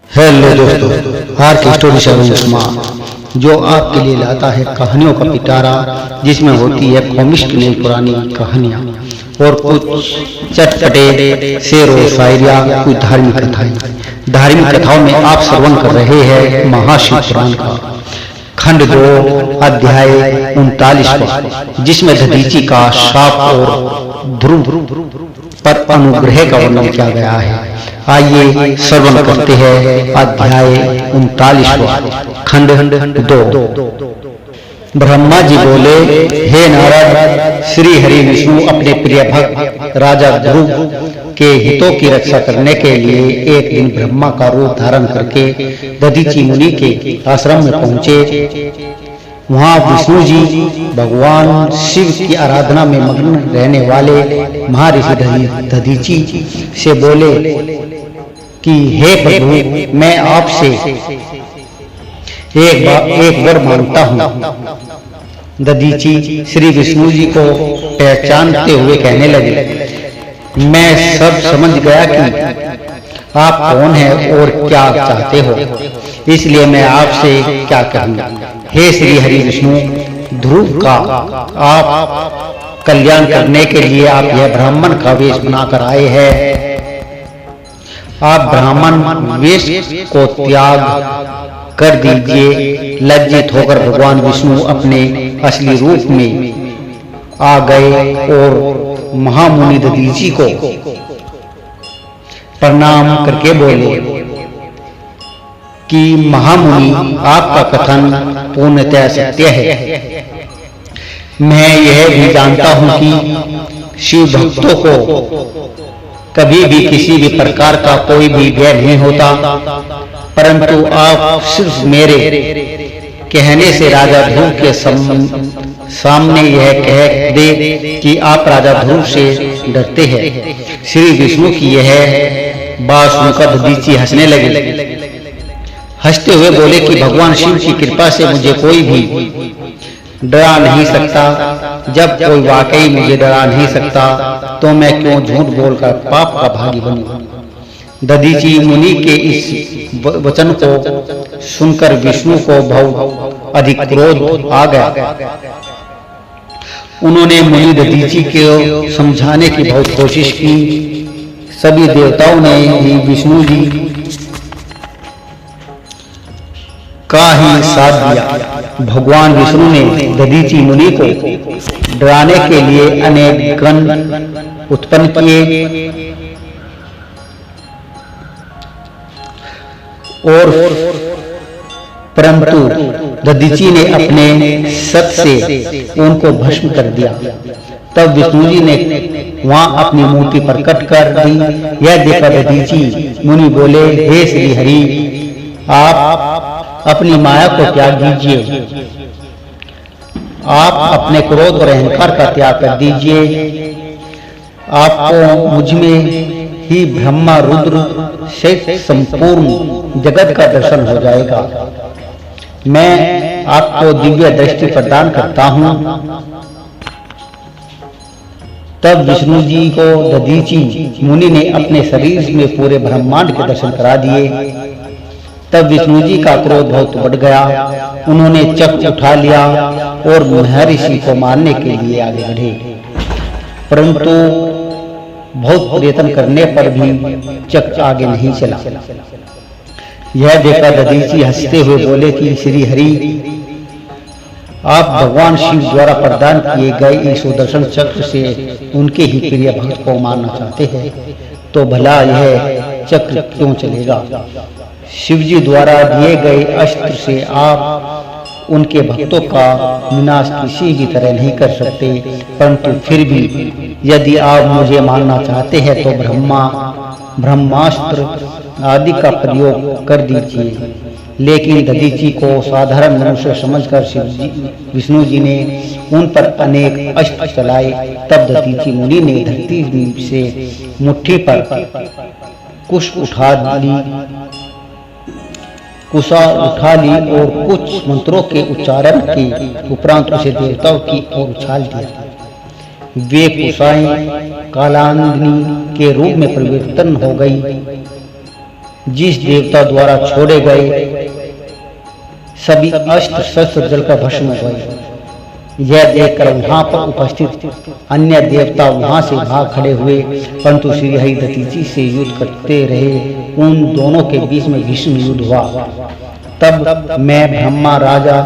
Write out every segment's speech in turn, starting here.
Hello दोस्तों, आज की स्टोरी शहर उस्मान जो आपके लिए लाता है कहानियों का पिटारा, जिसमें होती है कॉमिक नई पुरानी कहानियाँ और कुछ चटपटे शेर और शायरिया, कुछ धार्मिक कथाएं। धार्मिक कथाओं में आप श्रवण कर रहे हैं महाशिव पुराण का खंड 2 अध्याय 39, जिसमें दधीची का शाप और ध्रुव पर अनुग्रह का वर्णन किया गया है। आइए श्रवण करते हैं अध्याय 39 खंड 2। ब्रह्मा जी बोले, हे नारद, श्री हरि विष्णु अपने प्रिय भक्त राजा ध्रुव के हितों की रक्षा करने के लिए एक दिन ब्रह्मा का रूप धारण करके दधीची मुनि के आश्रम में पहुंचे। वहां विष्णु जी भगवान शिव की आराधना में मग्न रहने वाले महर्षि दधीची से बोले कि हे प्रभु, मैं आपसे एक वर मांगता हूँ। दधीची श्री विष्णु जी को पहचानते हुए कहने लगे, मैं सब समझ गया कि आप कौन हैं और क्या चाहते हो, इसलिए मैं आपसे क्या कहूँ। हे श्री हरि विष्णु, ध्रुव का आप कल्याण करने के लिए आप यह ब्राह्मण का वेश बनाकर आए हैं। आप ब्राह्मण वेश को त्याग कर दीजिए। लज्जित होकर भगवान विष्णु अपने असली रूप में आ गए और महामुनि दधीची को प्रणाम करके बोले कि महामुनि, आपका कथन पूर्णतः सत्य है। मैं यह भी जानता हूं कि शिव भक्तों को कभी भी किसी भी प्रकार का कोई भी भय नहीं होता, परंतु आप सिर्फ मेरे कहने से राजा ध्रुव के सामने यह कह दे कि आप राजा ध्रुव से डरते हैं। श्री विष्णु की यह बात सुनकर दधीची हंसने लगे। हंसते हुए बोले कि भगवान शिव की कृपा से मुझे कोई भी डरा नहीं सकता। जब कोई वाकई मुझे डरा नहीं सकता तो मैं क्यों झूठ बोलकर पाप का भागी बनूं। दधीची मुनि के इस वचन को सुनकर विष्णु को बहुत अधिक क्रोध आ गया। उन्होंने मुनि दधीची को समझाने की बहुत कोशिश की। सभी देवताओं ने भी विष्णु जी का ही साथ दिया। भगवान विष्णु ने दधीची मुनि को डराने के लिए अनेक गण उत्पन्न किए और परंतु दधीची ने अपने सत से उनको भस्म कर दिया। तब विष्णु जी ने वहां अपनी मूर्ति प्रकट कर दी। यह देखकर दधीची मुनि बोले, हे श्री हरि, आप अपनी माया को त्याग दीजिए। आप अपने क्रोध और अहंकार का त्याग कर दीजिए। आपको मुझ में ही ब्रह्मा रुद्र सहित संपूर्ण जगत का दर्शन हो जाएगा। मैं आपको दिव्य दृष्टि प्रदान करता हूँ। तब विष्णु जी को दधीची मुनि ने अपने शरीर में पूरे ब्रह्मांड के दर्शन करा दिए। तब विष्णु जी का क्रोध बहुत बढ़ गया। उन्होंने चक्र उठा लिया और महर्षि को मारने के लिए आगे बढ़े, परंतु बहुत प्रयत्न करने पर भी चक्र आगे नहीं चला। यह देखकर दधीची हंसते हुए बोले कि श्री हरि, आप भगवान शिव द्वारा प्रदान किए गए इस सुदर्शन चक्र से उनके ही प्रिय भक्त को मारना चाहते हैं, तो भला यह चक्र क्यों चलेगा? शिव जी द्वारा दिए गए अस्त्र से आप उनके भक्तों का विनाश किसी भी तरह नहीं कर सकते, परंतु फिर भी यदि आप मुझे मारना चाहते हैं तो ब्रह्मास्त्र आदि का प्रयोग कर दीजिए। लेकिन दधीची को साधारण मनुष्य समझकर विष्णु जी ने उन पर अनेक अस्त्र चलाए। तब दधीची मुनि ने धरती से मुट्ठी पर कुश उठा ली और कुछ मंत्रों के उच्चारण के उपरांत उसे देवताओं की ओर उछाल दिया। वे कुशाएं कालाग्नि के रूप में परिवर्तन हो गई। जिस देवता द्वारा छोड़े गए सभी अस्त्र शस्त्र जलकर भस्म हो गए। यह देखकर वहां पर उपस्थित अन्य देवता वहां से भाग खड़े हुए, परंतु श्री हरि दधीची से युद्ध करते रहे। उन दोनों के बीच में भीषण युद्ध हुआ। तब मैं ब्रह्मा राजा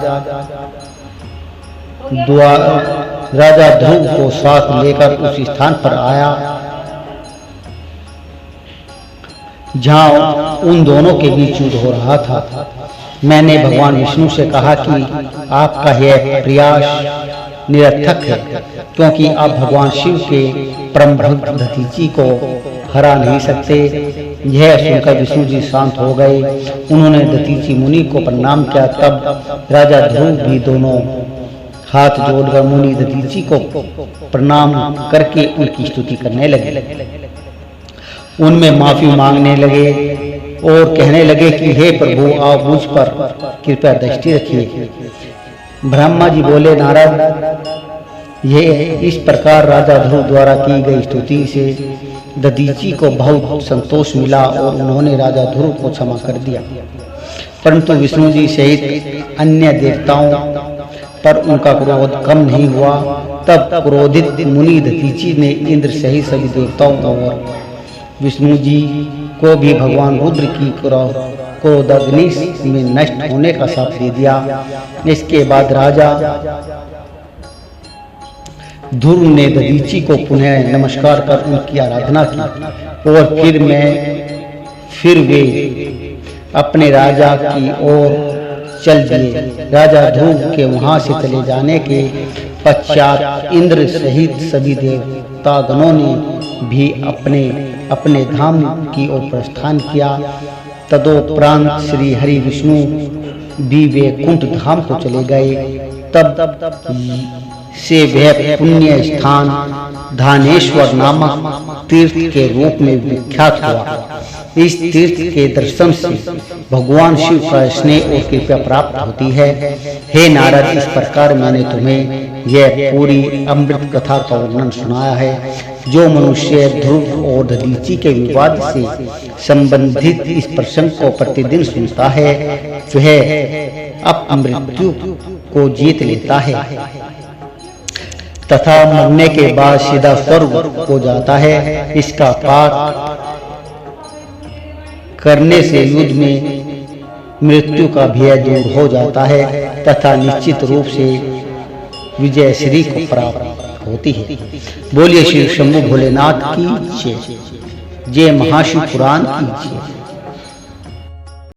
ध्रुव को साथ लेकर उस स्थान पर आया जहां उन दोनों के बीच युद्ध हो रहा था। मैंने भगवान विष्णु से कहा कि आपका यह प्रयास निरर्थक है, क्योंकि आप भगवान शिव के परम भक्त दधीची को हरा नहीं सकते। यह सुनकर विष्णु जी शांत हो गए। उन्होंने दधीची मुनि को प्रणाम किया। तब राजा ध्रुव भी दोनों हाथ जोड़कर मुनि दधीची को प्रणाम करके उनकी स्तुति करने लगे। उनमें माफी मांगने लगे और कहने लगे कि हे प्रभु, आप मुझ पर कृपया दृष्टि रखिए। ब्रह्मा जी बोले, नारद, यह इस प्रकार राजा ध्रुव द्वारा की गई स्तुति से दधीची को बहुत संतोष मिला और उन्होंने राजा ध्रुव को क्षमा कर दिया। परंतु विष्णु जी सहित अन्य देवताओं पर उनका क्रोध कम नहीं हुआ। तब क्रोधित मुनि दधीची ने इंद्र सहित सभी देवताओं और विष्णु जी को भी भगवान रुद्र की क्रोधाग्नि में नष्ट होने का शाप दे दिया। इसके बाद राजा ध्रुव ने दधीची को पुनः नमस्कार कर उनकी आराधना की और फिर वे अपने राजा की ओर चल दिए। राजा ध्रुव के वहां से चले जाने के पश्चात इंद्र सहित सभी देवतागणों ने भी अपने अपने धाम की ओर प्रस्थान किया। तदोपरांत श्री हरि विष्णु भी वैकुंठ धाम को चले गए। तब से वह पुण्य स्थान धानेश्वर नामक तीर्थ के रूप में विख्यात हुआ। इस तीर्थ के दर्शन से भगवान शिव का स्नेह और कृपा प्राप्त होती है। हे नारद, इस प्रकार मैंने तुम्हें यह पूरी अमृत कथा का वर्णन सुनाया है। जो मनुष्य ध्रुव और दधीची के विवाद से संबंधित इस प्रसंग को प्रतिदिन सुनता है वह मृत्यु को जीत लेता है तथा मरने के बाद सीधा स्वर्ग को जाता है। इसका पाठ करने से युद्ध में मृत्यु का भय दूर हो जाता है तथा निश्चित रूप से विजय श्री को प्राप्त होती है। बोलिए श्री शंभु भोलेनाथ की जय। जय महाशिव पुराण की जय।